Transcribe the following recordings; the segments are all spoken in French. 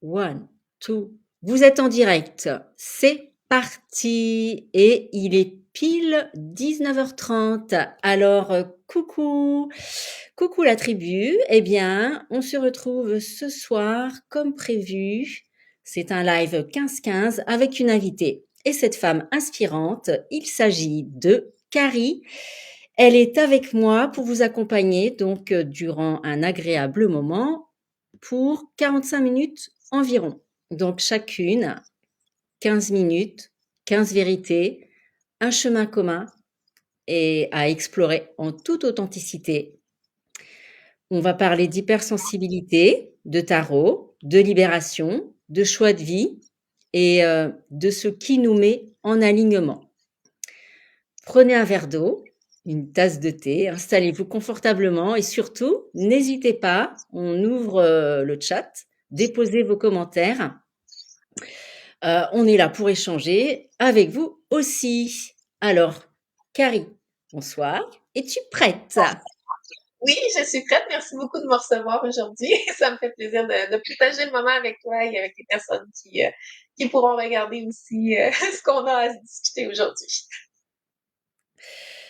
One, two. Vous êtes en direct. C'est parti et il est pile 19h30. Alors, coucou, coucou la tribu. Eh bien, on se retrouve ce soir comme prévu. C'est un live 15-15 avec une invitée. Et cette femme inspirante, il s'agit de Carrie. Elle est avec moi pour vous accompagner donc durant un agréable moment pour 45 minutes environ. Donc chacune, 15 minutes, 15 vérités, un chemin commun et à explorer en toute authenticité. On va parler d'hypersensibilité, de tarot, de libération, de choix de vie et de ce qui nous met en alignement. Prenez un verre d'eau, une tasse de thé, installez-vous confortablement et surtout, n'hésitez pas, on ouvre le chat, déposez vos commentaires. On est là pour échanger avec vous aussi. Alors, Carrie, bonsoir. Es-tu prête? Oui, je suis prête. Merci beaucoup de me recevoir aujourd'hui. Ça me fait plaisir de partager le moment avec toi et avec les personnes qui pourront regarder aussi ce qu'on a à se discuter aujourd'hui.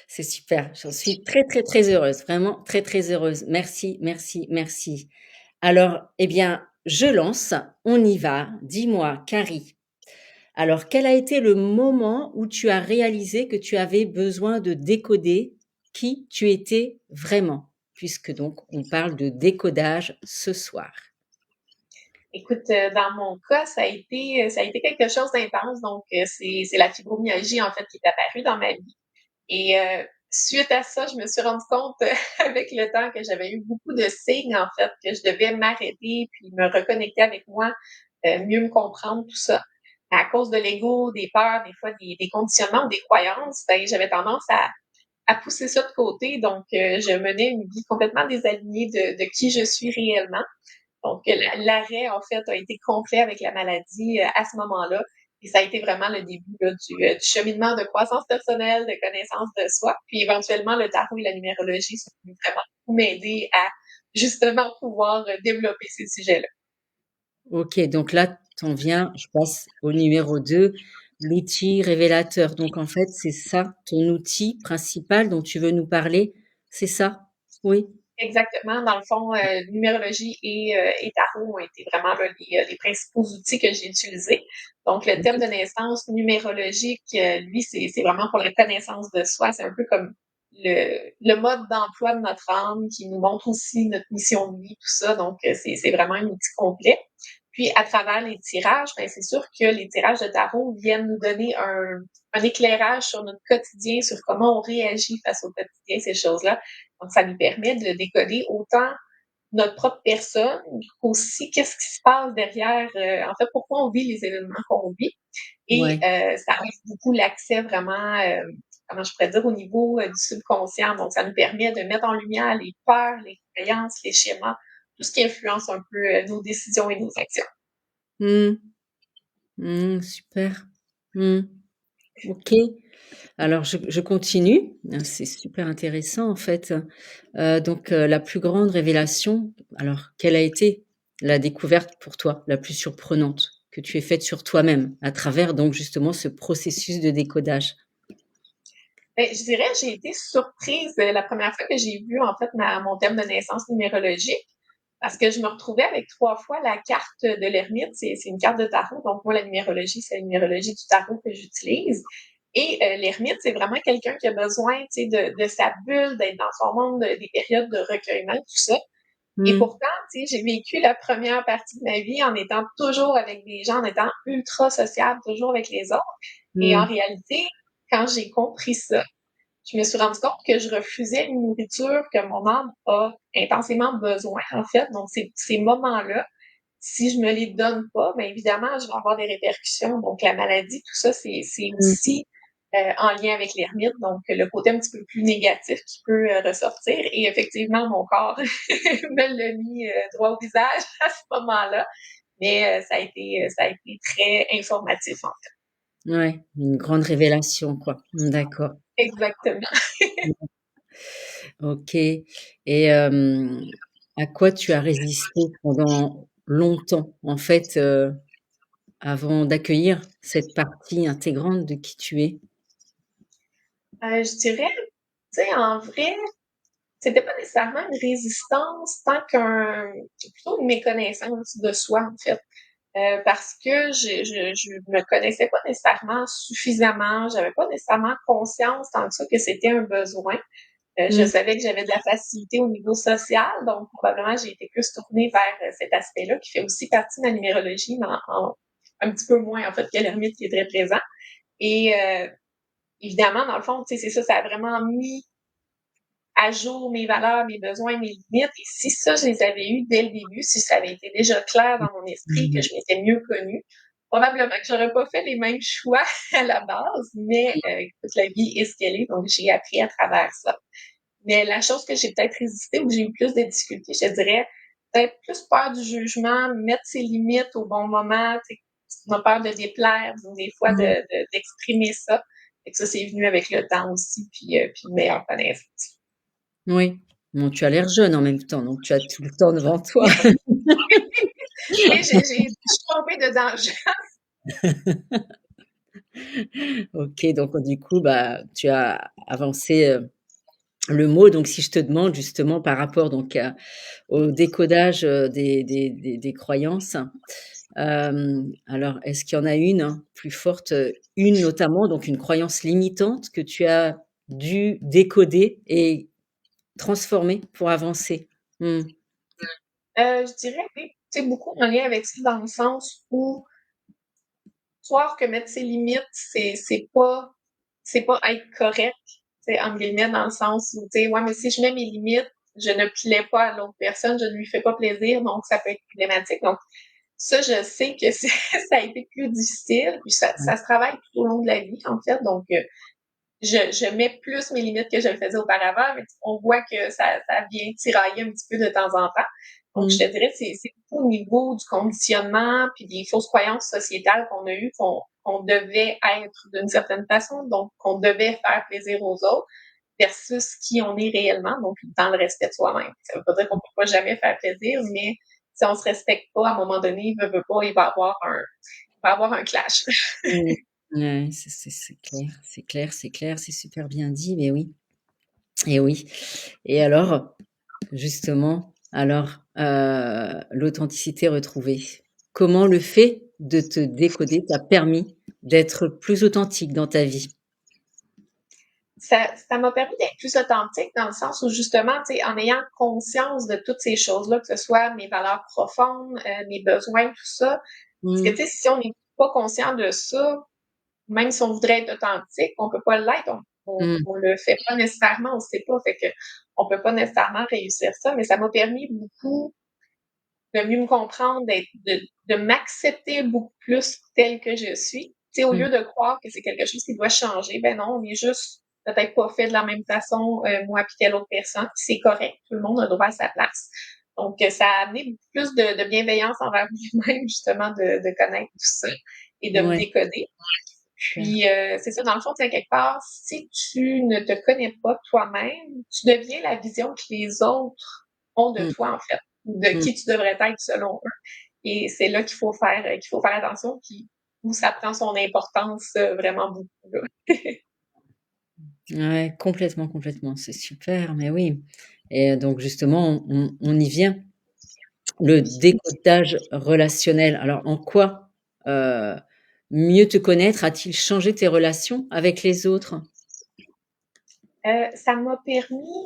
C'est super. J'en suis très, très, très heureuse. Vraiment très, très heureuse. Merci, merci, merci. Alors, eh bien, je lance. On y va. Dis-moi, Carrie. Alors, quel a été le moment où tu as réalisé que tu avais besoin de décoder qui tu étais vraiment? Puisque donc, on parle de décodage ce soir. Écoute, dans mon cas, ça a été quelque chose d'intense. Donc, c'est la fibromyalgie, en fait, qui est apparue dans ma vie. Et suite à ça, je me suis rendu compte avec le temps que j'avais eu beaucoup de signes, en fait, que je devais m'arrêter puis me reconnecter avec moi, mieux me comprendre, tout ça. À cause de l'ego, des peurs, des fois des conditionnements ou des croyances, ben, j'avais tendance à pousser ça de côté. Donc, je menais une vie complètement désalignée de qui je suis réellement. Donc, l'arrêt, en fait, a été complet avec la maladie à ce moment-là. Et ça a été vraiment le début là, du cheminement de croissance personnelle, de connaissance de soi. Puis éventuellement, le tarot et la numérologie sont venus vraiment m'aider à justement pouvoir développer ces sujets-là. Ok, donc là, t'en viens, je passe au numéro 2, l'outil révélateur. Donc en fait, c'est ça, ton outil principal dont tu veux nous parler, c'est ça? Oui. Exactement. Dans le fond, numérologie et tarot ont été vraiment là, les principaux outils que j'ai utilisés. Donc, le thème de naissance numérologique, lui, c'est vraiment pour la connaissance de soi. C'est un peu comme le mode d'emploi de notre âme qui nous montre aussi notre mission de vie, tout ça. Donc, c'est vraiment un outil complet. Puis, à travers les tirages, ben, c'est sûr que les tirages de tarot viennent nous donner un éclairage sur notre quotidien, sur comment on réagit face au quotidien, ces choses-là. Donc, ça nous permet de décoder autant notre propre personne qu'aussi qu'est-ce qui se passe derrière, en fait, pourquoi on vit les événements qu'on vit. Et Ouais. ça ouvre beaucoup l'accès vraiment, comment je pourrais dire, au niveau du subconscient. Donc, ça nous permet de mettre en lumière les peurs, les croyances, les schémas, tout ce qui influence un peu nos décisions et nos actions. Hmm, super. Hmm, ok. Alors, je continue. C'est super intéressant, en fait. Donc, la plus grande révélation, alors, quelle a été la découverte pour toi, la plus surprenante que tu aies faite sur toi-même à travers, donc, justement, ce processus de décodage? Ben, je dirais, j'ai été surprise la première fois que j'ai vu, en fait, mon thème de naissance numérologique. Parce que je me retrouvais avec 3 fois la carte de l'ermite. C'est une carte de tarot. Donc, moi, la numérologie, c'est la numérologie du tarot que j'utilise. Et l'ermite, c'est vraiment quelqu'un qui a besoin, tu sais, de sa bulle, d'être dans son monde, des périodes de recueillement, tout ça. Et Hmm, pourtant, tu sais, j'ai vécu la première partie de ma vie en étant toujours avec des gens, en étant ultra sociable, toujours avec les autres. Et en hmm, réalité, quand j'ai compris ça, je me suis rendu compte que je refusais une nourriture que mon âme a intensément besoin, en fait. Donc, ces moments-là, si je me les donne pas, bien évidemment, je vais avoir des répercussions. Donc, la maladie, tout ça, c'est hmm. aussi en lien avec l'ermite. Donc, le côté un petit peu plus négatif qui peut ressortir. Et effectivement, mon corps me l'a mis droit au visage à ce moment-là. Mais ça a été très informatif, en fait. Ouais, une grande révélation, quoi. D'accord. Exactement. Ok. Et à quoi tu as résisté pendant longtemps, en fait, avant d'accueillir cette partie intégrante de qui tu es? Je dirais, tu sais, en vrai, c'était pas nécessairement une résistance tant plutôt une méconnaissance de soi, en fait. Parce que je me connaissais pas nécessairement suffisamment, j'avais pas nécessairement conscience tant que ça que c'était un besoin. Je Mmh. savais que j'avais de la facilité au niveau social, donc probablement j'ai été plus tournée vers cet aspect-là qui fait aussi partie de la numérologie, mais un petit peu moins en fait que l'ermite qui est très présent. Et évidemment, dans le fond, tu sais, c'est ça, ça a vraiment mis à jour mes valeurs, mes besoins, mes limites. Et si ça, je les avais eues dès le début, si ça avait été déjà clair dans mon esprit, que Mmh. je m'étais mieux connue, probablement que j'aurais pas fait les mêmes choix à la base, mais écoute, la vie est ce qu'elle est, donc j'ai appris à travers ça. Mais la chose que j'ai peut-être résisté, où j'ai eu plus de difficultés, je te dirais, peut-être plus peur du jugement, mettre ses limites au bon moment, tu sais, on a peur de déplaire, des fois Mmh. d'exprimer ça. Et que ça, c'est venu avec le temps aussi, puis une meilleure connaissance. Oui. Bon, tu as l'air jeune en même temps, donc tu as tout le temps devant toi. Oui, je suis tombée dedans. OK, donc du coup, bah, tu as avancé, le mot. Donc si je te demande justement par rapport donc au décodage, des croyances, alors est-ce qu'il y en a une plus forte, une notamment, donc une croyance limitante que tu as dû décoder et transformer pour avancer? Mmh. Je dirais, oui, tu sais, beaucoup en lien avec ça dans le sens où croire que mettre ses limites, c'est pas être correct, tu sais, entre guillemets, dans le sens où, tu sais, ouais, mais si je mets mes limites, je ne plais pas à l'autre personne, je ne lui fais pas plaisir, donc ça peut être problématique. Donc, ça, je sais que ça a été plus difficile, puis Ouais. ça se travaille tout au long de la vie, en fait. Donc, je mets plus mes limites que je le faisais auparavant, mais on voit que ça vient tirailler un petit peu de temps en temps. Donc, je Mmh. te dirais, c'est beaucoup au niveau du conditionnement puis des fausses croyances sociétales qu'on a eues, qu'on devait être d'une certaine façon, donc qu'on devait faire plaisir aux autres, versus qui on est réellement, donc dans le respect de soi-même. Ça veut pas dire qu'on peut pas jamais faire plaisir, mais si on se respecte pas, à un moment donné, veut pas, il va y avoir un clash. Mmh. Ouais, c'est clair, c'est clair, c'est clair, c'est super bien dit, mais oui, et oui. Et alors, justement, alors, l'authenticité retrouvée, comment le fait de te décoder t'a permis d'être plus authentique dans ta vie? Ça m'a permis d'être plus authentique dans le sens où justement, tu sais, en ayant conscience de toutes ces choses-là, que ce soit mes valeurs profondes, mes besoins, tout ça. Parce que, Mmh. tu sais, si on n'est pas conscient de ça, même si on voudrait être authentique, on peut pas l'être, Mmh. on le fait pas nécessairement, on sait pas, fait que on peut pas nécessairement réussir ça, mais ça m'a permis beaucoup de mieux me comprendre, de m'accepter beaucoup plus telle que je suis. Tu sais, au lieu Mmh. de croire que c'est quelque chose qui doit changer, ben non, on est juste peut-être pas fait de la même façon, moi puis telle autre personne. C'est correct, tout le monde a droit à sa place. Donc, ça a amené beaucoup plus de bienveillance envers moi-même, justement, de connaître tout ça et de me Ouais, décoder. super. Puis, c'est ça, dans le fond, tu sais, quelque part, si tu ne te connais pas toi-même, tu deviens la vision que les autres ont de Mmh. toi, en fait, de Mmh. qui tu devrais être selon eux. Et c'est là qu'il faut faire attention, puis où ça prend son importance vraiment beaucoup, là. Ouais, complètement, complètement, c'est super, mais oui. Et donc justement, on y vient. Le décodage relationnel. Alors en quoi, heu, mieux te connaître a-t-il changé tes relations avec les autres? Euh, ça m'a permis,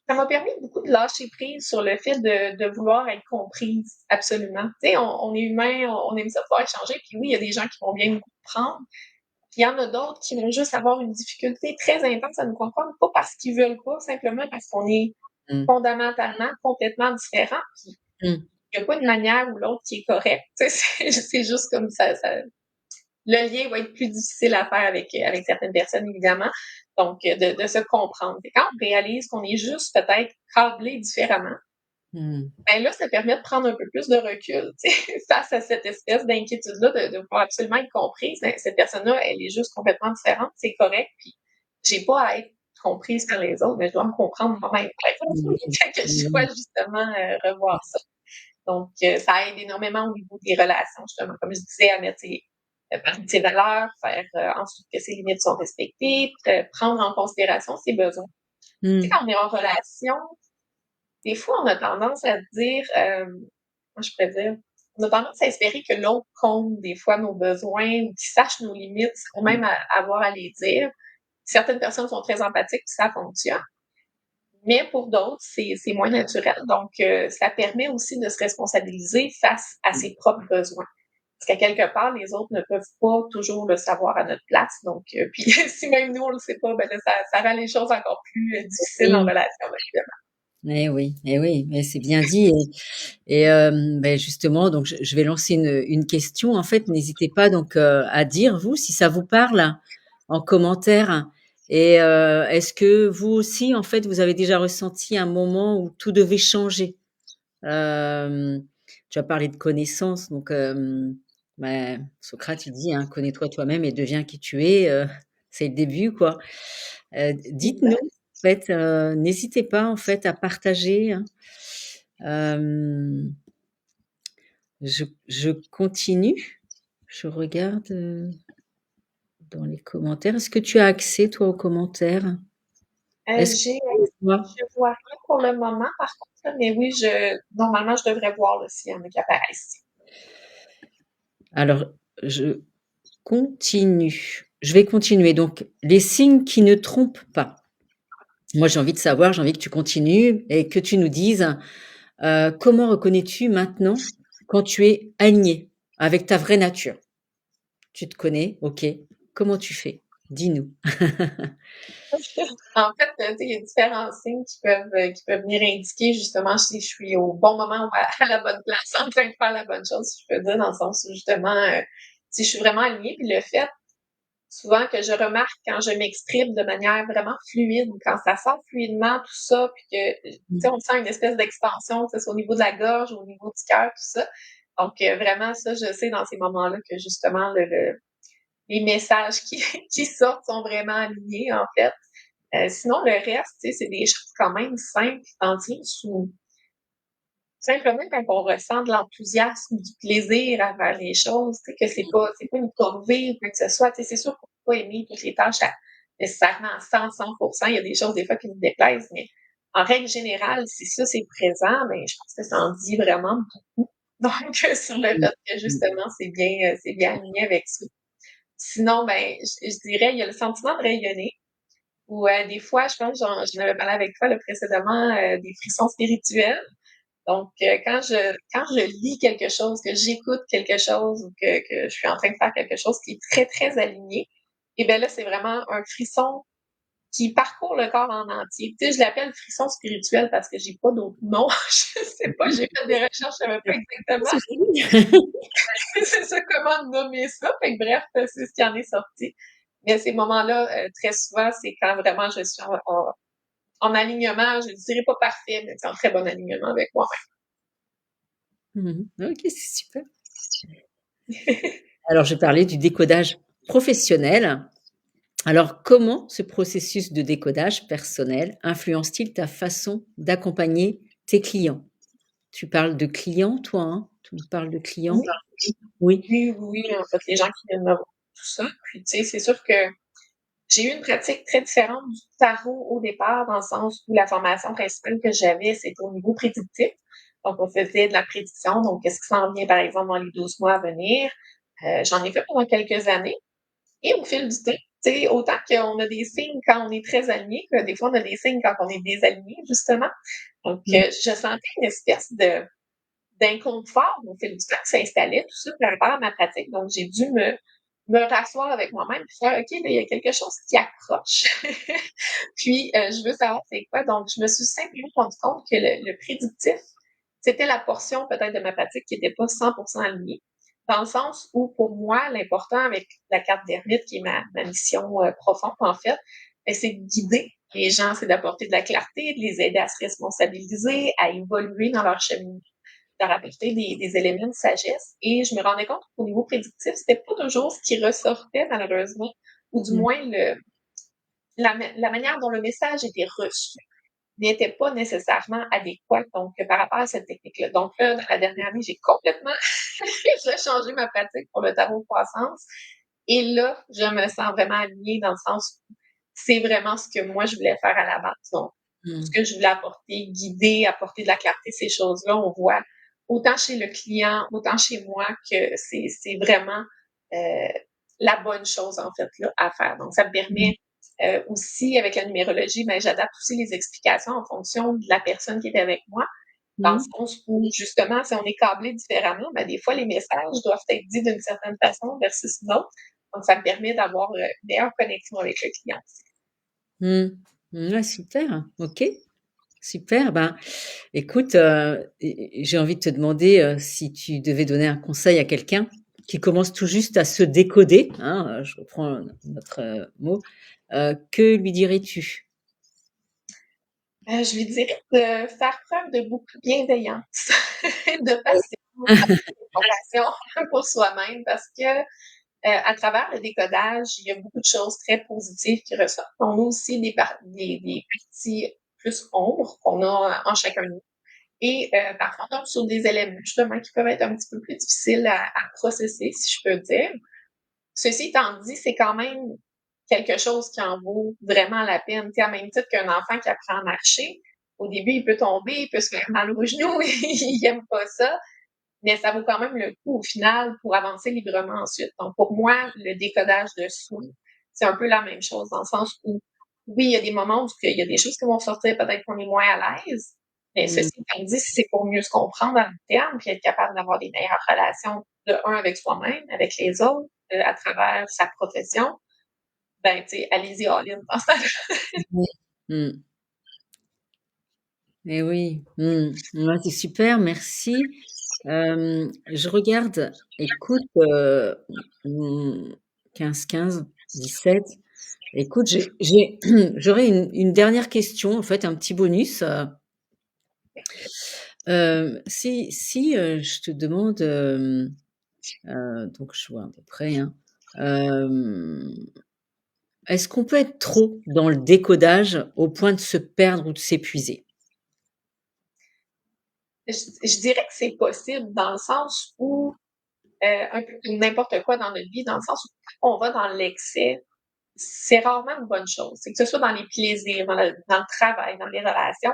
ça m'a permis beaucoup de lâcher prise sur le fait de vouloir être comprise, absolument. Tu sais, on est humain, on aime ça pouvoir échanger, puis oui, il y a des gens qui vont bien nous comprendre, puis il y en a d'autres qui vont juste avoir une difficulté très intense à nous comprendre, pas parce qu'ils veulent pas, simplement parce qu'on est Mmh. fondamentalement complètement différents. Puis Mmh. il n'y a pas une manière ou l'autre qui est correcte. Tu sais, c'est juste comme ça, le lien va être plus difficile à faire avec certaines personnes, évidemment. Donc, de se comprendre. Et quand on réalise qu'on est juste peut-être câblé différemment, Mmh. ben là, ça permet de prendre un peu plus de recul, tu sais, face à cette espèce d'inquiétude-là de vouloir absolument être comprise. Ben, cette personne-là, elle est juste complètement différente, c'est correct, puis j'ai pas à être comprise par les autres, mais je dois me comprendre moi-même. Fait Mmh. que je dois justement revoir ça. Donc, ça aide énormément au niveau des relations, justement, comme je disais, à mettre parler de ses valeurs, faire ensuite que ses limites sont respectées, prendre en considération ses besoins. Tu sais, Mmh. quand on est en relation, des fois, on a tendance à dire, moi je pourrais dire, on a tendance à espérer que l'autre compte des fois nos besoins ou qu'il sache nos limites sans même avoir à les dire. Certaines personnes sont très empathiques, puis ça fonctionne. Mais pour d'autres, c'est moins naturel. Donc, ça permet aussi de se responsabiliser face à ses propres besoins. Parce qu'à quelque part, les autres ne peuvent pas toujours le savoir à notre place. Donc, puis si même nous, on le sait pas, ben là, ça rend les choses encore plus difficiles en Oui. relation, évidemment. Eh oui, mais c'est bien dit et beh, justement donc je vais lancer une question. En fait, n'hésitez pas donc, à dire vous si ça vous parle en commentaire et est-ce que vous aussi en fait vous avez déjà ressenti un moment où tout devait changer? Hem, Tu as parlé de connaissance donc bah, Socrate il dit, hein: «Connais-toi toi-même et deviens qui tu es», c'est le début quoi. Dites-nous Exact. en fait, n'hésitez pas en fait à partager, hein. Hem, je continue, je regarde, dans les commentaires. Est-ce que tu as accès toi aux commentaires? Est-ce que J'ai tu les vois? Je vois rien pour le moment, par contre, là, mais oui, normalement, je devrais voir là, s'il y en a qui apparaissent. Alors je continue. Je vais continuer donc les signes qui ne trompent pas. Moi, j'ai envie de savoir, j'ai envie que tu continues et que tu nous dises, comment reconnais-tu maintenant quand tu es aligné avec ta vraie nature? Tu te connais, OK. Comment tu fais? Dis-nous. En fait, tu sais, il y a différents signes qui peuvent venir indiquer justement si je suis au bon moment ou à la bonne place, en train de faire la bonne chose, si je peux dire, dans le sens où justement, si je suis vraiment alignée. Puis le fait, souvent, que je remarque quand je m'exprime de manière vraiment fluide, quand ça sort fluidement, tout ça, puis que, tu sais, Mmh. on sent une espèce d'expansion, que ce soit au niveau de la gorge, au niveau du cœur, tout ça. Donc, vraiment, ça, je sais dans ces moments-là que justement, les messages qui, qui sortent sont vraiment alignés, en fait. Sinon, le reste, tu sais, c'est des choses quand même simples, dans le sens où simplement quand on ressent de l'enthousiasme, du plaisir à faire les choses, tu sais, que c'est pas une corvée ou quoi que ce soit. Tu sais, c'est sûr qu'on peut pas aimer toutes les tâches nécessairement à 100%. Il y a des choses des fois qui nous déplaisent, mais en règle générale, si ça c'est présent, ben je pense que ça en dit vraiment beaucoup. Donc, sur le Mmh. fait que Mmh. justement c'est bien aligné avec ça. Sinon, ben je dirais il y a le sentiment de rayonner. Ou des fois, je pense, j'en avais parlé avec toi là, précédemment, des frissons spirituels. Donc, quand je lis quelque chose, que j'écoute quelque chose ou que je suis en train de faire quelque chose qui est très, très aligné, et bien là, c'est vraiment un frisson qui parcourt le corps en entier. Tu sais, je l'appelle frisson spirituel parce que j'ai pas d'autre nom. Je sais pas, j'ai fait des recherches, je savais pas exactement. C'est joli. C'est ça, comment nommer ça. Fait que bref, c'est ce qui en est sorti. Mais ces moments-là, très souvent, c'est quand vraiment je suis en alignement, je ne dirais pas parfait, mais c'est en très bon alignement avec Mmh mh. OK, c'est super. moi-même. Alors je parlais du décodage professionnel. Alors comment ce processus de décodage personnel influence-t-il ta façon d'accompagner tes clients? Tu parles de clients toi, hein? Tu me parles de Oui, clients? Oui. oui, oui, oui, en fait, les gens qui viennent me voir, tout ça. Puis, tu sais, c'est sûr que j'ai eu une pratique très différente du tarot au départ, dans le sens où la formation principale que j'avais, c'était au niveau prédictif. Donc, on faisait de la prédiction. Donc, qu'est-ce qui s'en vient, par exemple, dans les 12 mois à venir? J'en ai fait pendant quelques années. Et au fil du temps, tu sais, autant qu'on a des signes quand on est très aligné, que des fois, on a des signes quand on est désaligné, justement. Donc, Mmh. je sentais une espèce d'inconfort au fil du temps qui s'installait, tout ça par rapport à ma pratique. Donc, j'ai dû me rasseoir avec moi-même et faire, OK, là, il y a quelque chose qui accroche. Puis, je veux savoir c'est quoi. Donc, je me suis simplement rendu compte que le prédictif, c'était la portion peut-être de ma pratique qui n'était pas 100% alignée. Dans le sens où, pour moi, l'important avec la carte d'ermite, qui est ma mission profonde, en fait, ben, c'est de guider les gens, c'est d'apporter de la clarté, de les aider à se responsabiliser, à évoluer dans leur cheminement, de apporter des éléments de sagesse. Et je me rendais compte qu'au niveau prédictif, c'était pas toujours ce qui ressortait, malheureusement, ou du Mmh. moins la manière dont le message était reçu. n'étaient pas nécessairement adéquates donc par rapport à cette technique-là. Donc là, dans la dernière année, j'ai complètement j'ai changé ma pratique pour le tarot de croissance. Et là, je me sens vraiment alignée dans le sens où c'est vraiment ce que moi je voulais faire à la base. Donc, ce Mmh. que je voulais apporter, guider, apporter de la clarté, ces choses-là, on voit autant chez le client, autant chez moi que c'est vraiment euh, la bonne chose en fait là, à faire. Donc, ça me permet aussi, avec la numérologie, ben, j'adapte aussi les explications en fonction de la personne qui est avec moi, dans le Mmh. sens où, justement, si on est câblé différemment, ben, des fois, les messages doivent être dits d'une certaine façon versus une autre. Donc, ça me permet d'avoir une meilleure connexion avec le client. Mmh. Ouais, super, OK, super. Ben, écoute, j'ai envie de te demander, si tu devais donner un conseil à quelqu'un qui commence tout juste à se décoder, hein, je reprends notre, mot, que lui dirais-tu? Je lui dirais de faire preuve de beaucoup de bienveillance, de Oui. patience, de compassion pour soi-même parce que à travers le décodage, il y a beaucoup de choses très positives qui ressortent. On a aussi des parties plus ombres qu'on a en chacun de nous. Et parfois, on tombe sur des éléments justement qui peuvent être un petit peu plus difficiles à processer, si je peux dire. Ceci étant dit, c'est quand même quelque chose qui en vaut vraiment la peine. Tu sais, à même titre qu'un enfant qui apprend à marcher, au début, il peut tomber, il peut se faire mal aux genoux, il aime pas ça, mais ça vaut quand même le coup au final pour avancer librement ensuite. Donc, pour moi, le décodage de soi, c'est un peu la même chose dans le sens où, oui, il y a des moments où il y a des choses qui vont sortir, peut-être qu'on est moins à l'aise, mais Mmh. ceci étant dit, si c'est pour mieux se comprendre à long terme, puis être capable d'avoir des meilleures relations de un avec soi-même, avec les autres, à travers sa profession, ben, tu sais, allez-y all-in dans ça. Oui. Mmh. Et oui, mmh. Ouais, c'est super, merci. Je regarde, écoute, mmh, 15-15-17. Écoute, j'aurais une dernière question, en fait, un petit bonus. Si, je te demande, donc je vois à peu près, hein, hem, est-ce qu'on peut être trop dans le décodage au point de se perdre ou de s'épuiser? Je dirais que c'est possible dans le sens où, un peu comme n'importe quoi dans notre vie, dans le sens où quand on va dans l'excès, c'est rarement une bonne chose. C'est que ce soit dans les plaisirs, dans le travail, dans les relations.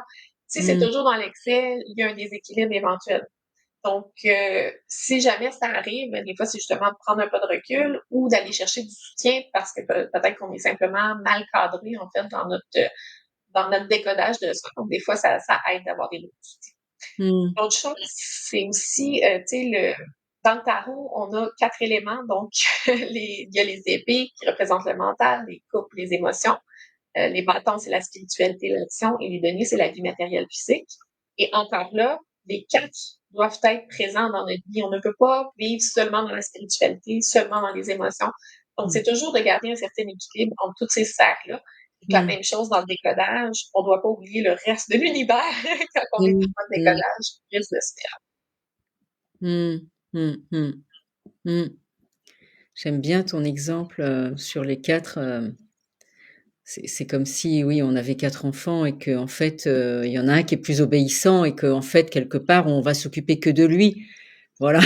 Si c'est Mmh, toujours dans l'excès, il y a un déséquilibre éventuel. Donc, si jamais ça arrive, ben, des fois, c'est justement de prendre un pas de recul ou d'aller chercher du soutien parce que peut-être qu'on est simplement mal cadré, en fait, dans notre décodage de ça. Donc, des fois, ça aide d'avoir des outils. mmh, L'autre chose, c'est aussi, tu sais, dans le tarot, on a 4 éléments. Donc, il y a les épées qui représentent le mental, les coupes, les émotions. Les bâtons, c'est la spiritualité, l'action. Et les deniers, c'est la vie matérielle physique. Et encore là, les 4 doivent être présents dans notre vie. On ne peut pas vivre seulement dans la spiritualité, seulement dans les émotions. Donc, mmh, c'est toujours de garder un certain équilibre entre toutes ces sphères-là. Et la mmh, même chose dans le décodage, on ne doit pas oublier le reste de l'univers quand on est mmh, en mode mmh, décodage, risque de se perdre. mmh, mmh, mmh, mmh. J'aime bien ton exemple, sur les 4. C'est comme si, oui, on avait 4 enfants et qu'en fait, il y en a un qui est plus obéissant et qu'en fait, quelque part, on va s'occuper que de lui. Voilà.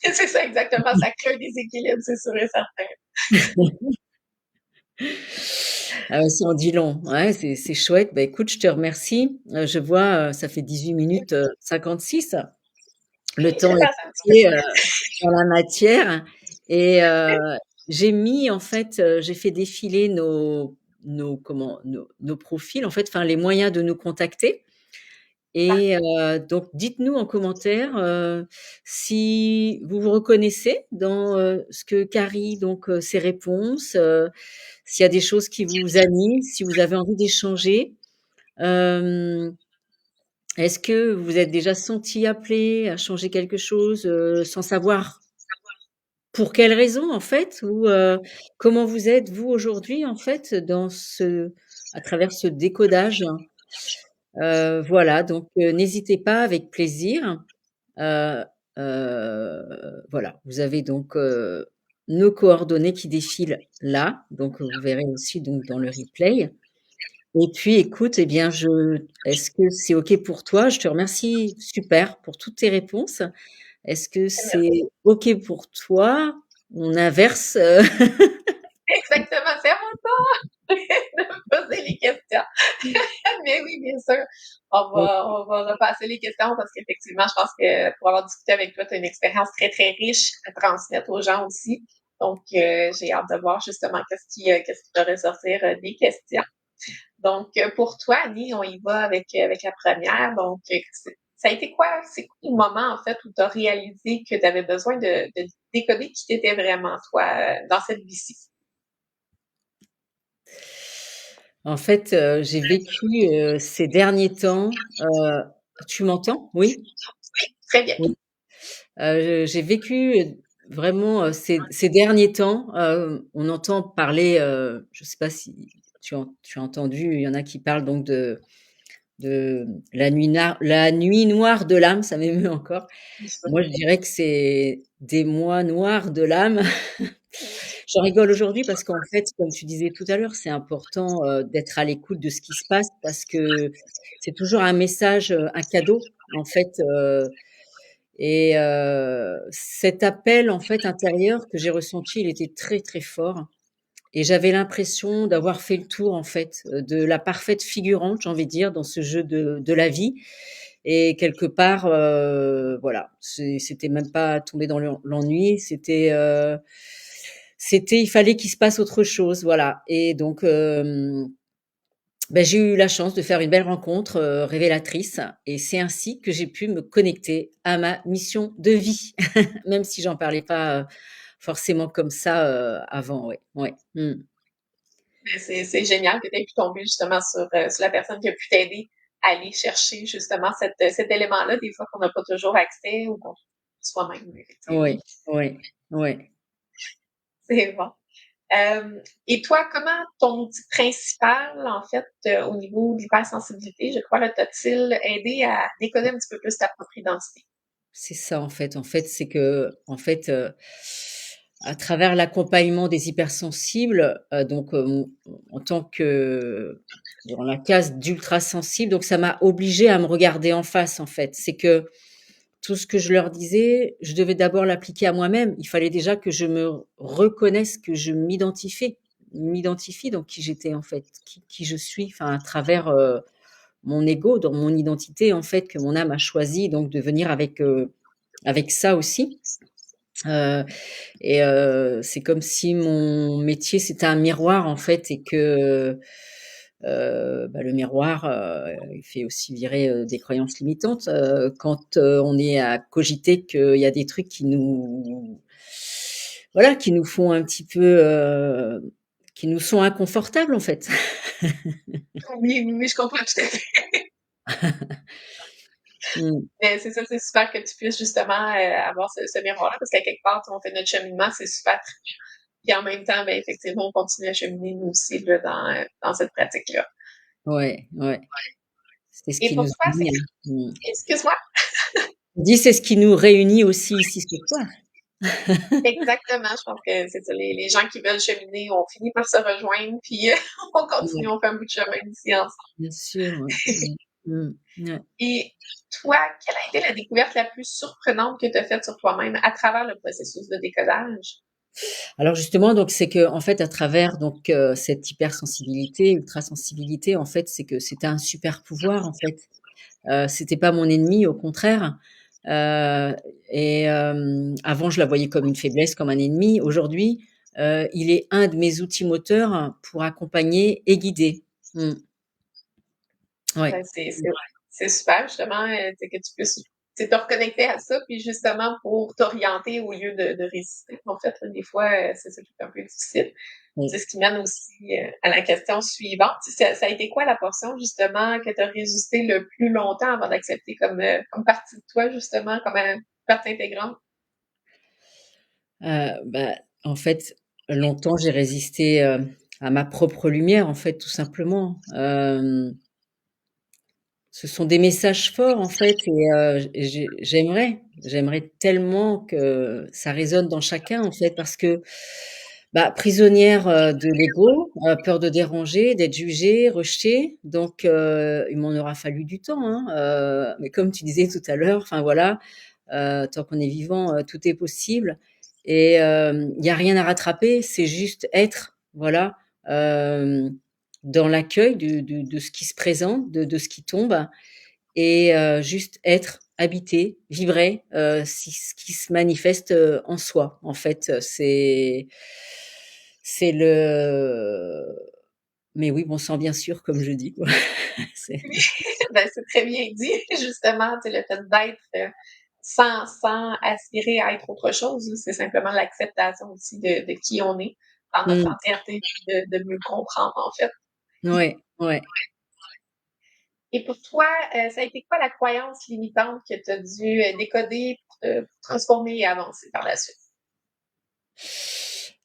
C'est ça exactement, ça crée un déséquilibre, c'est sûr et certain. Ah ouais, ça en dit long. Ouais, c'est chouette. Bah, écoute, je te remercie. Je vois, ça fait 18 minutes, 56. Le temps Ça est passe un petit peu passé, plus vite. dans la matière et j'ai mis en fait, j'ai fait défiler nos profils en fait, enfin les moyens de nous contacter. Et donc dites-nous en commentaire, si vous vous reconnaissez dans, ce que Carrie donc ses réponses, s'il y a des choses qui vous animent, si vous avez envie d'échanger. Hem, est-ce que vous vous êtes déjà senti appelé à changer quelque chose, sans savoir pour quelle raison en fait? Ou comment vous êtes vous aujourd'hui en fait dans ce à travers ce décodage? Voilà donc n'hésitez pas avec plaisir. Heu voilà, vous avez donc, nos coordonnées qui défilent là, donc vous verrez aussi donc dans le replay Et puis écoute, eh bien est-ce que c'est OK pour toi? Je te remercie super pour toutes tes réponses. Est-ce que c'est Merci. OK pour toi? On inverse, Exactement, c'est à mon tour de me poser les questions. Mais oui, bien sûr. On va repasser les questions parce qu'effectivement, je pense que pour avoir discuté avec toi, tu as une expérience très, très riche à transmettre aux gens aussi. Donc, j'ai hâte de voir justement qu'est-ce qui va ressortir des questions. Donc, pour toi, Annie, on y va avec la première. Donc, ça a été quoi? C'est quoi le moment, en fait, où tu as réalisé que tu avais besoin de décoder qui t'étais vraiment, toi, dans cette vie-ci? En fait, j'ai vécu, ces derniers temps, tu m'entends? Oui? Très bien. Oui. J'ai vécu, vraiment, ces derniers temps, on entend parler, je sais pas si tu as entendu, il y en a qui parlent donc de la nuit noire de l'âme, ça m'émeut encore. Moi, je dirais que c'est des mois noirs de l'âme. J'en rigole aujourd'hui parce qu'en fait, comme tu disais tout à l'heure, c'est important, d'être à l'écoute de ce qui se passe parce que c'est toujours un message, un cadeau en fait, cet appel en fait intérieur que j'ai ressenti, il était très, très fort et j'avais l'impression d'avoir fait le tour en fait, de la parfaite figurante, j'ai envie de dire, dans ce jeu de la vie et quelque part, voilà, c'était même pas tomber dans l'ennui, c'était il fallait qu'il se passe autre chose, voilà et donc j'ai eu la chance de faire une belle rencontre, révélatrice et c'est ainsi que j'ai pu me connecter à ma mission de vie, même si j'en parlais pas, forcément comme ça, avant, ouais, ouais. Mmh. Mais c'est génial que tu aies pu tomber justement sur la personne qui a pu t'aider à aller chercher justement cet élément-là, des fois qu'on n'a pas toujours accès ou qu'on soi-même, effectivement. Ouais, ouais, ouais. C'est bon. Et toi, comment ton outil principal, en fait, au niveau de l'hypersensibilité, je crois, là, t'a-t-il aidé à décoder un petit peu plus ta propre identité? C'est ça en fait. En fait, c'est que, en fait, à travers l'accompagnement des hypersensibles, donc, en tant que dans la case d'ultra sensible, donc ça m'a obligée à me regarder en face, en fait. C'est que tout ce que je leur disais, je devais d'abord l'appliquer à moi-même. Il fallait déjà que je me reconnaisse, que je m'identifie donc qui j'étais en fait, qui je suis, enfin à travers, mon ego, dans mon identité en fait que mon âme a choisi donc de venir avec ça aussi. Heu c'est comme si mon métier, c'était un miroir, en fait et que, le miroir, il fait aussi virer, des croyances limitantes, quand, on est à cogiter qu'il y a des trucs qui nous voilà, qui nous font un petit peu, qui nous sont inconfortables, en fait. Oui, oui, oui, je comprends tout à fait. Mmh. Mais c'est ça, c'est super que tu puisses justement avoir ce miroir-là, parce qu'à quelque part, on fait notre cheminement, c'est super. Puis en même temps, ben, effectivement, on continue à cheminer nous aussi là, dans cette pratique-là. Ouais, ouais. C'est ce Et qui pour nous toi, c'est unit, hein. Mmh. excuse-moi, On dit: «C'est ce qui nous réunit aussi ici ce soir». exactement, je pense que c'est ça, les gens qui veulent cheminer, on finit par se rejoindre, puis on continue, Ouais, on fait un bout de chemin ici ensemble. bien sûr, ouais. Mmh. Mmh. Ouais. Et toi, quelle a été la découverte la plus surprenante que tu as faite sur toi-même à travers le processus de décodage? Alors justement, donc c'est que en fait, à travers donc cette hypersensibilité, ultrasensibilité, en fait, c'est que c'était un super pouvoir, en fait. C'était pas mon ennemi, au contraire. Avant, je la voyais comme une faiblesse, comme un ennemi. Aujourd'hui, il est un de mes outils moteurs pour accompagner et guider. Mmh. Ouais. Ben, c'est super justement, tu que tu puisses te reconnecter à ça, puis justement pour t'orienter au lieu de résister. En fait, là, des fois, c'est ça qui est un peu difficile. C'est Oui. ce qui mène aussi à la question suivante. Ça a été quoi la portion justement que tu as résisté le plus longtemps avant d'accepter comme partie de toi, justement, comme partie intégrante? En fait, longtemps, j'ai résisté, à ma propre lumière, en fait, tout simplement. Ce sont des messages forts, en fait j'aimerais tellement que ça résonne dans chacun, en fait, parce que, Bah, prisonnière, de l'ego, peur de déranger, d'être jugée, rejetée, donc il m'en aura fallu du temps, hein, mais comme tu disais tout à l'heure, enfin voilà, tant qu'on est vivant, tout est possible et il y a rien à rattraper, c'est juste être, voilà, hem, dans l'accueil de ce qui se présente, de ce qui tombe et juste être, habiter, vibrer, si ce qui se manifeste, en soi. En fait, c'est le mais oui, bon sang, bien sûr, comme je dis, quoi. C'est Ben, c'est très bien dit, justement, tu sais, le fait d'être, sans aspirer à être autre chose, là, c'est simplement l'acceptation aussi de qui on est dans notre mmh, entièreté, puis de mieux le comprendre, en fait. ouais, ouais. Et pour toi, ça a été quoi la croyance limitante que tu as dû, décoder pour transformer et avancer par la suite?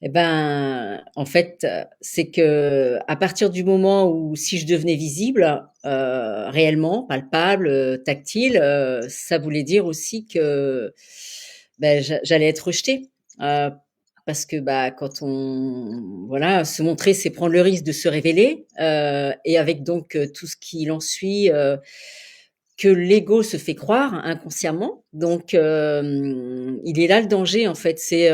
Et ben, en fait, c'est qu'à partir du moment où si je devenais visible, réellement, palpable, tactile, ça voulait dire aussi que, beh, j'allais être rejetée. Heu, Parce que, bah, quand on voilà, se montrer, c'est prendre le risque de se révéler, et avec donc, tout ce qui ensuit, que l'ego se fait croire inconsciemment. Donc, il est là le danger, en fait, c'est,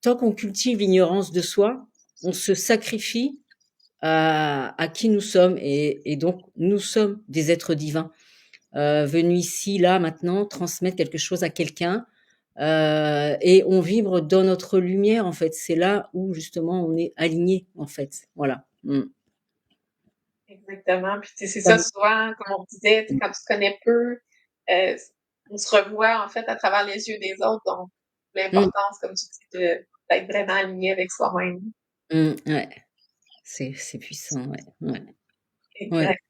tant qu'on cultive l'ignorance de soi, on se sacrifie à qui nous sommes et donc nous sommes des êtres divins, venus ici, là, maintenant, transmettre quelque chose à quelqu'un, et on vibre dans notre lumière, en fait. C'est là où justement on est aligné, en fait. Voilà. Mmh. Exactement, puis tu sais, c'est ça Comme souvent, comme on disait, tu sais, quand tu connais peu, heu, on se revoit en fait à travers les yeux des autres, donc mmh, l'importance, comme tu dis, d'être vraiment aligné avec soi-même. ouais, c'est puissant, ouais, ouais, ouais. Exact.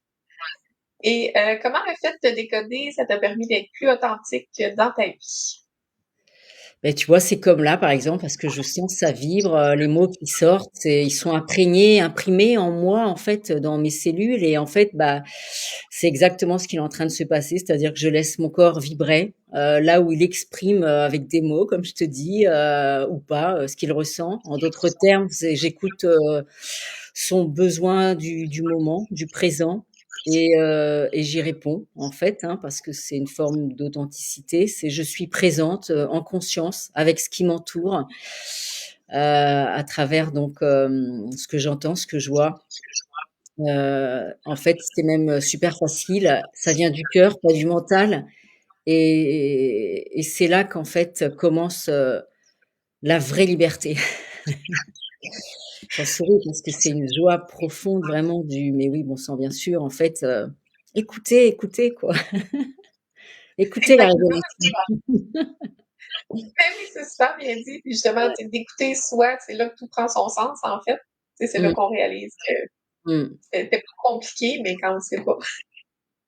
Et comment le fait de décoder, ça t'a permis d'être plus authentique dans ta vie? Beh, tu vois, c'est comme là, par exemple, parce que je sens que ça vibre, les mots qui sortent, ils sont imprégnés, imprimés en moi, en fait, dans mes cellules et en fait, bah, c'est exactement ce qui est en train de se passer. C'est-à-dire que je laisse mon corps vibrer, là où il exprime, avec des mots, comme je te dis, ou pas, ce qu'il ressent. En d'autres termes, c'est j'écoute, son besoin du moment, du présent et j'y réponds, en fait, hein, parce que c'est une forme d'authenticité. C'est je suis présente, en conscience avec ce qui m'entoure, à travers donc, ce que j'entends, ce que je vois. En fait, c'est même, super facile. Ça vient du cœur, pas du mental et c'est là qu'en fait, commence, la vraie liberté. J'en souris parce que c'est une joie profonde vraiment du mais oui, bon sang, bien sûr, en fait, écoutez, écoutez, quoi. Écoutez la Exactement, révélation. ben oui, c'est super bien dit, puis justement, tu sais, d'écouter soi, c'est là que tout prend son sens, en fait. Tu sais, c'est là Mmh, qu'on réalise que mmh. c'était pas compliqué, mais quand on sait pas,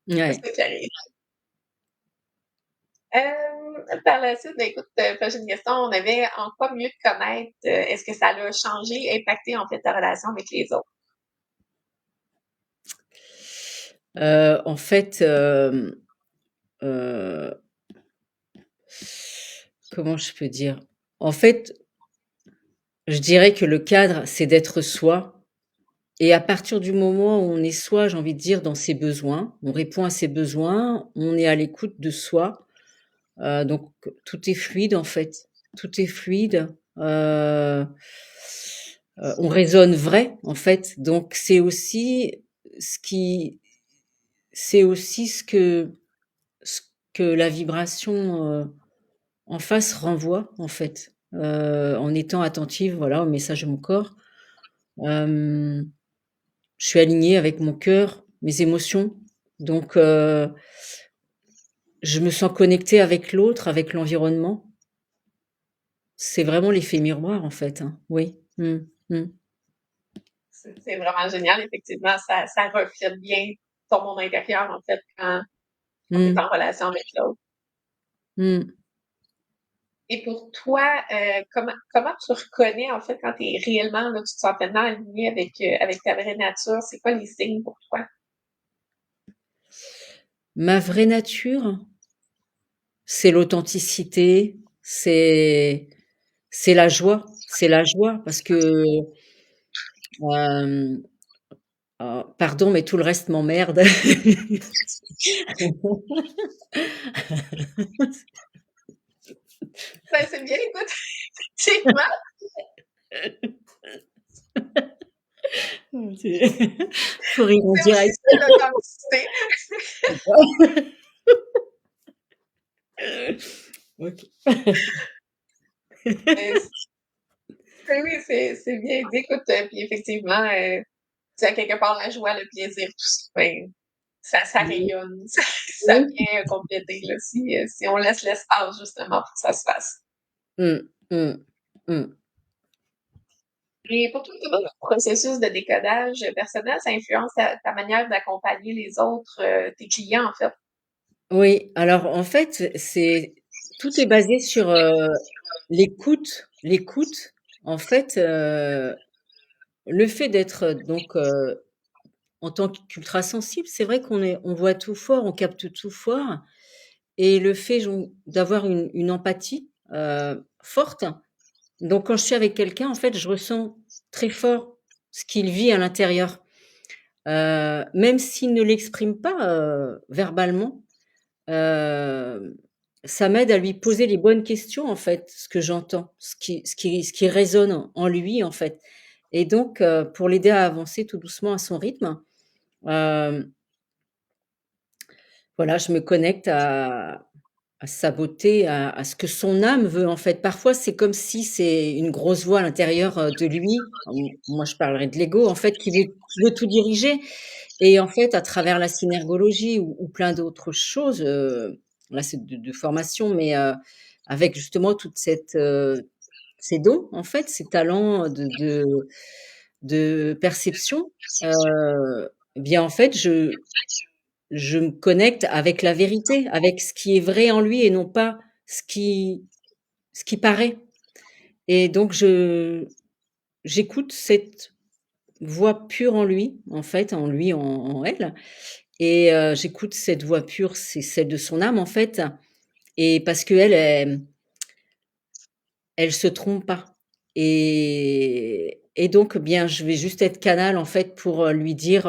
c'est Ouais. ça qui arrive. Par la suite, ben, écoute, prochaine question, on avait en quoi mieux te connaître, est-ce que ça l'a changé, impacté, en fait, ta relation avec les autres? En fait, heu, comment je peux dire? En fait, je dirais que le cadre, c'est d'être soi et à partir du moment où on est soi, j'ai envie de dire, dans ses besoins, on répond à ses besoins, on est à l'écoute de soi, donc tout est fluide, en fait. Tout est fluide, on résonne vrai, en fait, donc ce qui c'est aussi ce que la vibration, en face renvoie, en fait, en étant attentive, voilà, au message de mon corps. Hem, je suis alignée avec mon cœur, mes émotions, donc je me sens connectée avec l'autre, avec l'environnement. C'est vraiment l'effet miroir, en fait, hein. Oui. Mmh. Mmh. C'est vraiment génial, effectivement, ça reflète bien ton monde intérieur, en fait, quand tu es Mmh. en relation avec l'autre. Mmh. Et pour toi, comment tu reconnais, en fait, quand tu es réellement, là, tu te sens pleinement aligné avec ta vraie nature? C'est quoi les signes pour toi? Ma vraie nature, c'est l'authenticité, c'est la joie, c'est la joie parce que, hem, pardon, mais tout le reste m'emmerde. Ben, c'est bien, écoute, effectivement, Faut rire en c'est aussi direct. ça l'authenticité. OK. Mais oui, oui, c'est bien dit. Écoute, puis effectivement, tu sais, à quelque part, la joie, le plaisir, tout ça, ben, ça Oui, rayonne, ça oui. vient compléter, là, si on laisse l'espace, justement, pour que ça se fasse. Mmh, mmh, mmh. Et pour toi, comment le processus de décodage personnel, ça influence ta manière d'accompagner les autres, tes clients, en fait? Oui, alors en fait, c'est tout est basé sur, l'écoute. L'écoute, en fait, le fait d'être, donc, en tant qu'ultrasensible, c'est vrai on voit tout fort, on capte tout fort et le fait d'avoir une empathie, forte, donc quand je suis avec quelqu'un, en fait, je ressens très fort ce qu'il vit à l'intérieur, même s'il ne l'exprime pas, verbalement. Hem, Ça m'aide à lui poser les bonnes questions, en fait, ce que j'entends, ce qui résonne en lui, en fait et donc pour l'aider à avancer tout doucement à son rythme, hem, voilà, je me connecte à sa beauté, à ce que son âme veut, en fait. Parfois, c'est comme si c'est une grosse voix à l'intérieur, de lui, moi je parlerais de l'ego, en fait, qui veut tout diriger et en fait, à travers la synergologie ou plein d'autres choses, là, c'est de formation, mais avec justement toute ces dons, en fait, ces talents de perception, eh bien, en fait, je me connecte avec la vérité, avec ce qui est vrai en lui et non pas ce qui ce qui paraît et donc j'écoute cette voix pure en lui, en fait, en elle et j'écoute cette voix pure, c'est celle de son âme, en fait et parce qu'elle, elle se trompe pas et donc bien, je vais juste être canal, en fait, pour, lui dire,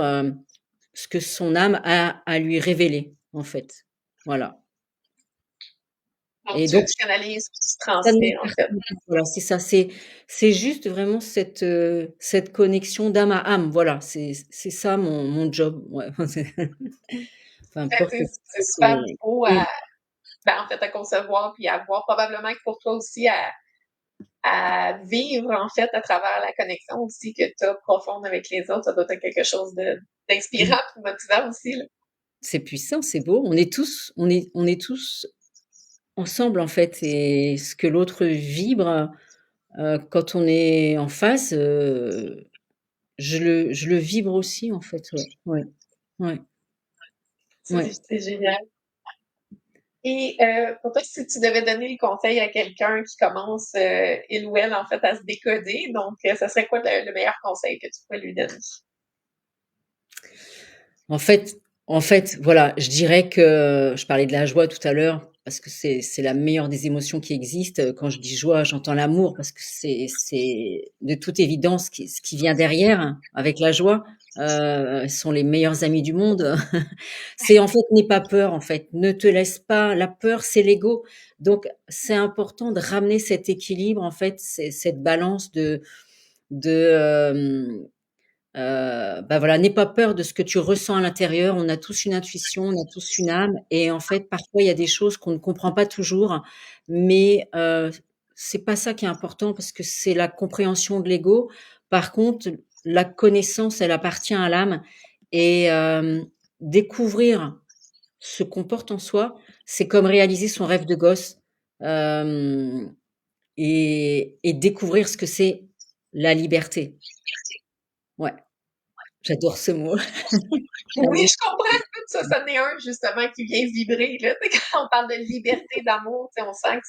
ce que son âme a à lui révéler, en fait. Voilà Donc et donc tu canalises, tu ça ne transmets, en fait. m'écarte pas. Voilà, c'est ça, c'est juste vraiment cette connexion d'âme à âme, voilà, c'est ça mon job, ouais, c'est peu Fait importe que ce c'est que super c'est. beau Mmh. à ben, en fait, à concevoir puis à voir. Probablement que pour toi aussi à vivre, en fait, à travers la connexion aussi que tu as profonde avec les autres, ça doit être quelque chose d'inspirant puis motivant aussi, là. C'est puissant, c'est beau. On est tous ensemble, en fait et ce que l'autre vibre, quand on est en face, je le vibre aussi, en fait, ouais. Ouais. Ouais. Ouais. C'est génial. Et pour toi, si tu devais donner le conseil à quelqu'un qui commence, il ou elle, en fait, à se décoder, donc ça serait quoi le meilleur conseil que tu pourrais lui donner? En fait voilà, je dirais que je parlais de la joie tout à l'heure parce que c'est la meilleure des émotions qui existent. Quand je dis joie, j'entends l'amour parce que c'est de toute évidence ce qui vient derrière hein, avec la joie, sont les meilleurs amis du monde. C'est en fait, n'aie pas peur en fait, ne te laisse pas la peur, c'est l'ego. Donc c'est important de ramener cet équilibre en fait, c'est cette balance de, bah, voilà, n'aie pas peur de ce que tu ressens à l'intérieur. On a tous une intuition, on a tous une âme et en fait, parfois, il y a des choses qu'on ne comprend pas toujours, mais c'est pas ça qui est important parce que c'est la compréhension de l'ego. Par contre, la connaissance, elle appartient à l'âme et découvrir ce qu'on porte en soi, c'est comme réaliser son rêve de gosse, hem et découvrir ce que c'est la liberté. Ouais, j'adore ce mot. Oui, je comprends. Ça, c'en est un justement qui vient vibrer, là. Tu sais, quand on parle de liberté, d'amour, tu sais, on sent que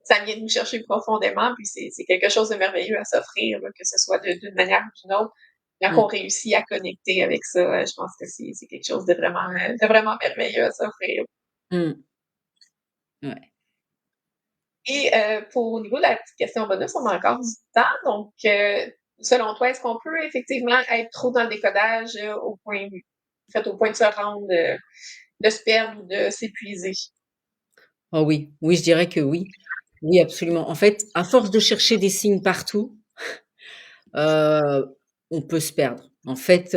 ça vient nous chercher profondément, puis c'est quelque chose de merveilleux à s'offrir, là, que ce soit d'une manière ou d'une autre. Quand on Mmh, réussit à connecter avec ça, je pense que c'est quelque chose de vraiment merveilleux à s'offrir. mmh, ouais. Et au niveau de la petite question bonus, on a encore du temps. Donc, selon toi, est-ce qu'on peut effectivement être trop dans le décodage au point, en fait, au point de se rendre, de se perdre ou de s'épuiser? Oh oui, oui, je dirais que oui. Oui, absolument. En fait, à force de chercher des signes partout, on peut se perdre. En fait,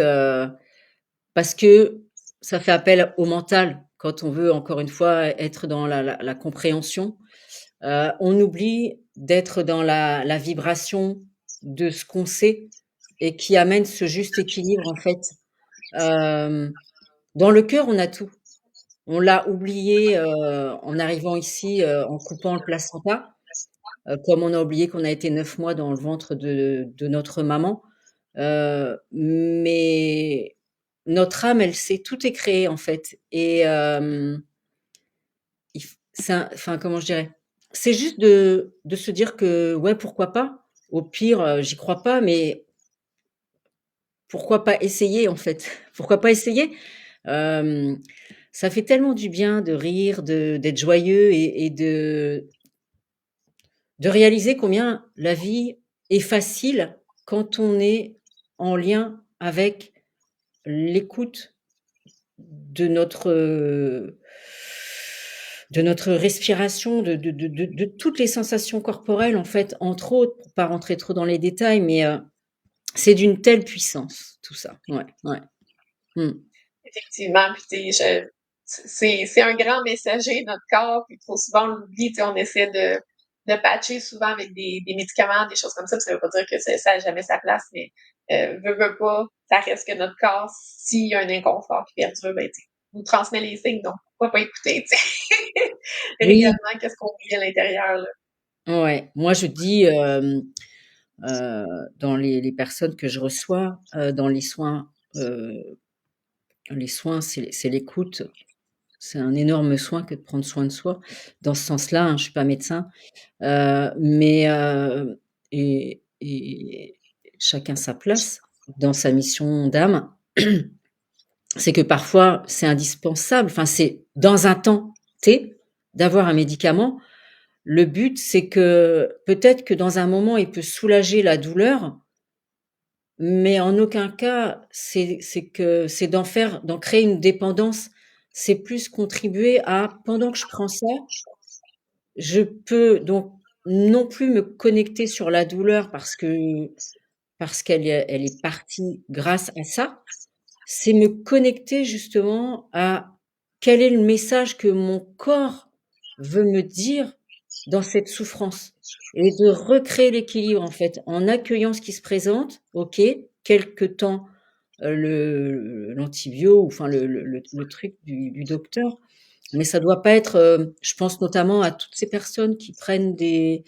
parce que ça fait appel au mental quand on veut, encore une fois, être dans la compréhension. On oublie d'être dans la vibration de ce qu'on sait et qui amène ce juste équilibre, en fait. Hem, Dans le cœur, on a tout. On l'a oublié, en arrivant ici, en coupant le placenta, comme on a oublié qu'on a été 9 mois dans le ventre de notre maman. Mais notre âme, elle sait, tout est créé, en fait. Et il f c'est un enfin, comment je dirais? C'est juste de se dire que, ouais, pourquoi pas? Au pire, j'y crois pas, mais pourquoi pas essayer, en fait? Pourquoi pas essayer? Hem, Ça fait tellement du bien de rire, d'être joyeux et de réaliser combien la vie est facile quand on est en lien avec l'écoute de notre respiration, de toutes les sensations corporelles, en fait, entre autres, pour pas rentrer trop dans les détails, mais c'est d'une telle puissance, tout ça. Ouais, ouais. Mmh. Effectivement, puis tu sais, c'est un grand messager, notre corps, puis trop souvent on l'oublie, tu sais, on essaie de patcher souvent avec des médicaments, des choses comme ça, puis ça veut pas dire que ça a jamais sa place, mais veut pas, ça reste que notre corps, s'il y a un inconfort qui perdure, ben, tu sais, nous transmet les signes, donc pourquoi pas écouter, tu sais, Oui, réellement qu'est-ce qu'on vit à l'intérieur, là. ouais. Moi, je dis, heu, dans les personnes que je reçois, dans les soins, c'est l'écoute. C'est un énorme soin que de prendre soin de soi. Dans ce sens-là, hein, je suis pas médecin, mais et chacun sa place dans sa mission d'âme. C'est que parfois, c'est indispensable, enfin, c'est dans un temps T, d'avoir un médicament. Le but, c'est que peut-être que dans un moment, il peut soulager la douleur, mais en aucun cas, d'en créer une dépendance. C'est plus contribuer à pendant que je prends ça, je peux donc non plus me connecter sur la douleur parce elle est partie grâce à ça. C'est me connecter justement à quel est le message que mon corps veut me dire dans cette souffrance et de recréer l'équilibre, en fait, en accueillant ce qui se présente. OK, quelque temps, l'antibio ou enfin le truc du docteur, mais ça doit pas être, je pense notamment à toutes ces personnes qui prennent des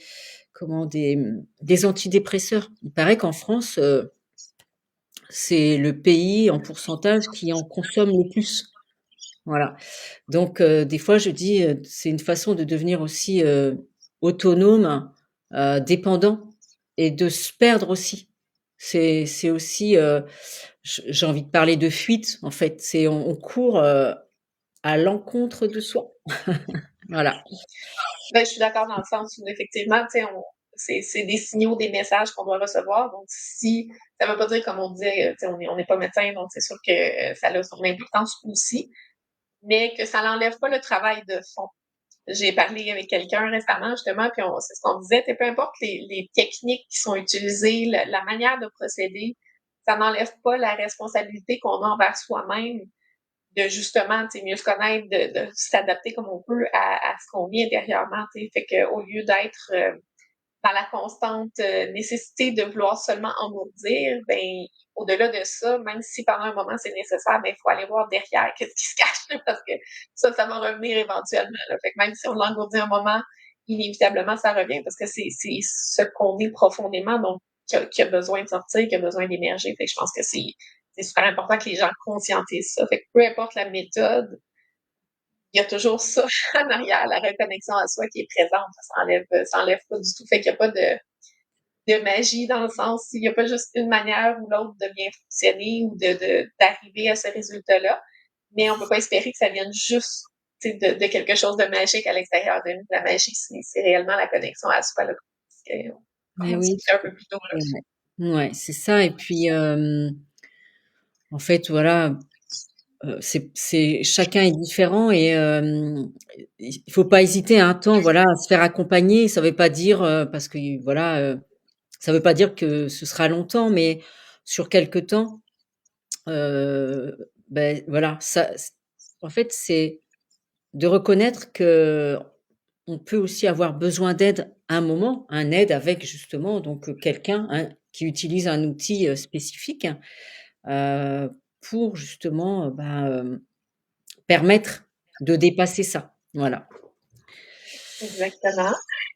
antidépresseurs. Il paraît qu'en France, c'est le pays en pourcentage qui en consomme le plus. Voilà. Donc des fois je dis, c'est une façon de devenir aussi, autonome, dépendant et de se perdre aussi. C'est aussi, j'ai envie de parler de fuite en fait. C'est on court, à l'encontre de soi. Voilà. Ben, je suis d'accord dans le sens où effectivement, tu sais, c'est des signaux, des messages qu'on doit recevoir. Donc, si ça veut pas dire, comme on disait, tu sais, on n'est pas médecin, donc c'est sûr que ça a son importance aussi, mais que ça n'enlève pas le travail de fond. J'ai parlé avec quelqu'un récemment, justement, puis c'est ce qu'on disait, peu importe les techniques qui sont utilisées, la manière de procéder, ça n'enlève pas la responsabilité qu'on a envers soi-même de justement, tu sais, mieux se connaître, de s'adapter comme on peut à ce qu'on vit intérieurement, tu sais. Fait qu'au lieu d'être dans la constante nécessité de vouloir seulement engourdir, ben, au-delà de ça, même si pendant un moment c'est nécessaire, ben, il faut aller voir derrière qu'est-ce qui se cache, là, parce que ça va revenir éventuellement, là. Fait que même si on l'engourdit un moment, inévitablement, ça revient parce que c'est ce qu'on est profondément, donc, qui a besoin de sortir, qui a besoin d'émerger. Fait que je pense que c'est super important que les gens conscientisent ça. Fait que peu importe la méthode, il y a toujours ça en arrière, la reconnexion à soi qui est présente. Ça enlève pas du tout. Fait qu'il n'y a pas de magie dans le sens, il n'y a pas juste une manière ou l'autre de bien fonctionner ou d'arriver à ce résultat-là. Mais on peut pas espérer que ça vienne juste tu sais, de quelque chose de magique à l'extérieur de nous. La magie, c'est réellement la connexion à soi, là, comme Mais on oui, discutait un peu plus tôt, là. c'est vrai. Ouais, c'est ça. Et puis, en fait, voilà, c'est chacun est différent et il faut pas hésiter un temps, voilà, à se faire accompagner. Ça veut pas dire, parce que voilà, ça veut pas dire que ce sera longtemps, mais sur quelque temps, voilà, ça, en fait, c'est de reconnaître que on peut aussi avoir besoin d'aide à un moment, un aide avec justement donc quelqu'un, hein, qui utilise un outil, spécifique, heu, pour justement, permettre de dépasser ça. Voilà. Exactement. Ouais.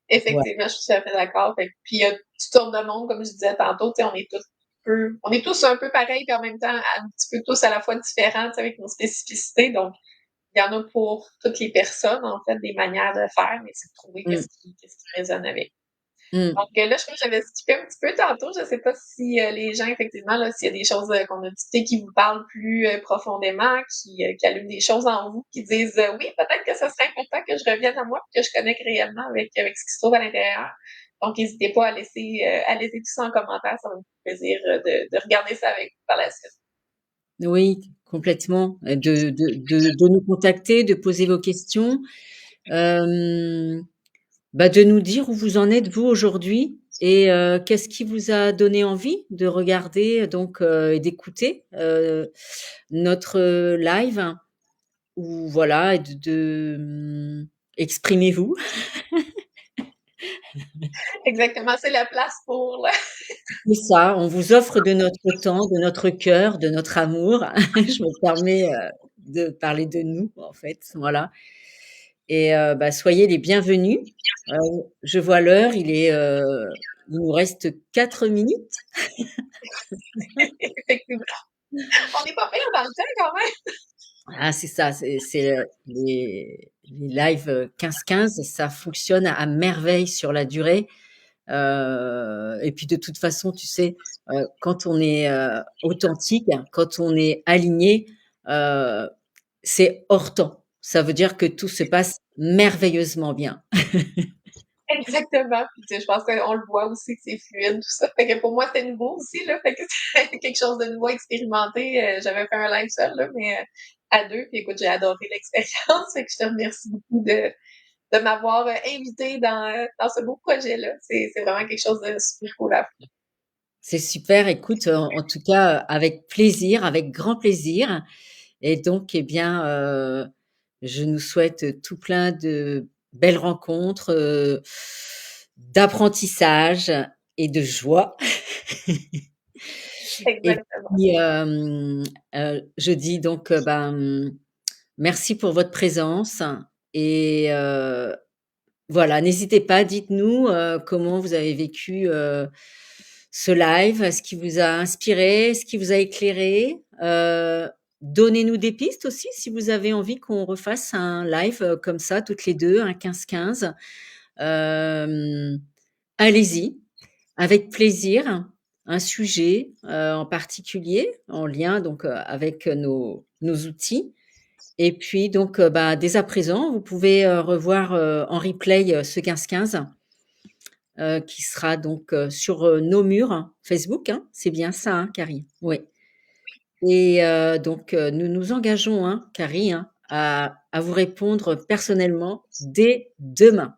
Effectivement, je suis tout à fait d'accord. Fait que puis il y a toutes sortes de monde, comme je disais tantôt, tu sais, on est tous un peu pareils, puis en même temps, un petit peu tous à la fois différents, tu sais, avec nos spécificités. Donc, il y en a pour toutes les personnes, en fait, des manières de faire, mais c'est de trouver Mmh. qu'est-ce qui résonne avec. Mmh. Donc là, je crois que j'avais skippé un petit peu tantôt. Je sais pas si les gens, effectivement, là, s'il y a des choses qu'on a discutées qui vous parlent plus profondément, qui allument des choses en vous, qui disent oui, peut-être que ce serait important que je revienne à moi, que je connecte réellement avec ce qui se trouve à l'intérieur. Donc, n'hésitez pas à laisser tout ça en commentaire. Ça va me faire plaisir de regarder ça avec vous par la suite. Oui, complètement. De nous contacter, de poser vos questions, hem, de nous dire où vous en êtes vous aujourd'hui et qu'est-ce qui vous a donné envie de regarder donc et d'écouter, notre live ou voilà et exprimez-vous. Exactement, c'est la place pour. C'est ça, on vous offre de notre temps, de notre cœur, de notre amour. Je me permets, de parler de nous, en fait, voilà et soyez les bienvenus. Heu, je vois l'heure, il nous reste 4 minutes. Effectivement. On n'est pas pire dans le temps quand même. Ah, c'est ça, c'est, les lives, 15-15, ça fonctionne à merveille sur la durée. Et puis de toute façon, tu sais, quand on est, authentique, quand on est aligné, heu, c'est hors temps. Ça veut dire que tout se passe merveilleusement bien. Exactement. Puis, tu sais, je pense qu'on le voit aussi que c'est fluide, tout ça. Fait que pour moi, c'était nouveau aussi, là. Fait que c'est quelque chose de nouveau à expérimenter. J'avais fait un live seul, là, mais à deux. Puis écoute, j'ai adoré l'expérience. Fait que je te remercie beaucoup de m'avoir invité dans ce beau projet-là. C'est vraiment quelque chose de super cool à faire. C'est super, écoute, en tout cas, avec plaisir, avec grand plaisir et donc eh bien, je nous souhaite tout plein de belles rencontres, d'apprentissage et de joie. Et Exactement. puis, je dis donc, merci pour votre présence et voilà, n'hésitez pas, dites-nous, comment vous avez vécu, ce live, ce qui vous a inspiré, ce qui vous a éclairé. Donnez-nous des pistes aussi si vous avez envie qu'on refasse un live, comme ça toutes les 2, un 15-15. Hem, allez-y, avec plaisir, un sujet, en particulier, en lien donc, avec nos outils et puis donc, dès à présent, vous pouvez, revoir, en replay, ce 15-15, qui sera donc, sur, nos murs Facebook, hein. C'est bien ça, hein, Carrie? Oui et donc, nous nous engageons, hein, Carrie, hein, à vous répondre personnellement dès demain.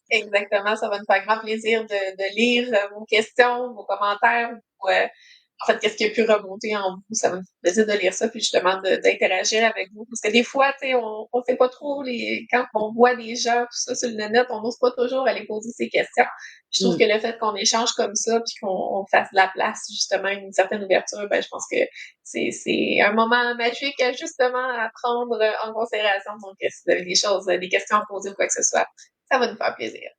Exactement. Ça va nous faire grand plaisir de lire vos questions, vos commentaires, en fait, qu'est-ce qui a pu remonter en vous? Ça me fait plaisir de lire ça, puis justement d'interagir avec vous. Parce que des fois, tu sais, on sait pas trop quand on voit des gens, tout ça sur le net, on n'ose pas toujours aller poser ces questions. Je trouve Mmh. que le fait qu'on échange comme ça, puis qu'on fasse de la place, justement, une certaine ouverture, je pense que c'est un moment magique, justement, à prendre en considération. Donc, si vous avez des choses, des questions à poser ou quoi que ce soit, ça va nous faire plaisir.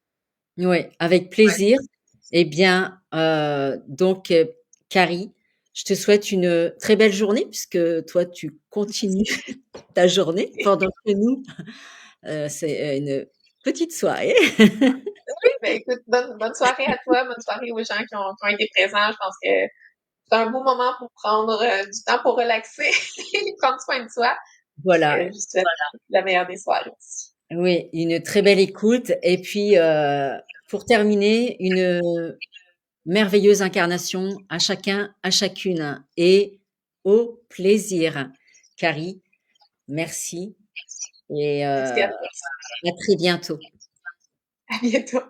Ouais, avec plaisir. Eh bien, donc, Carrie, je te souhaite une très belle journée puisque toi, tu continues ta journée pendant que nous, c'est, une petite soirée. Oui, ben écoute, bonne soirée à toi, bonne soirée aux gens qui ont été présents. Je pense que c'est un beau moment pour prendre du temps pour relaxer et prendre soin de soi. Voilà. Je vous souhaite la meilleure des soirées aussi. Oui, une très belle écoute. Et puis, pour terminer, une merveilleuse incarnation à chacun, à chacune. Et au plaisir. Carrie, merci et Merci à à toi aussi. très bientôt. À bientôt.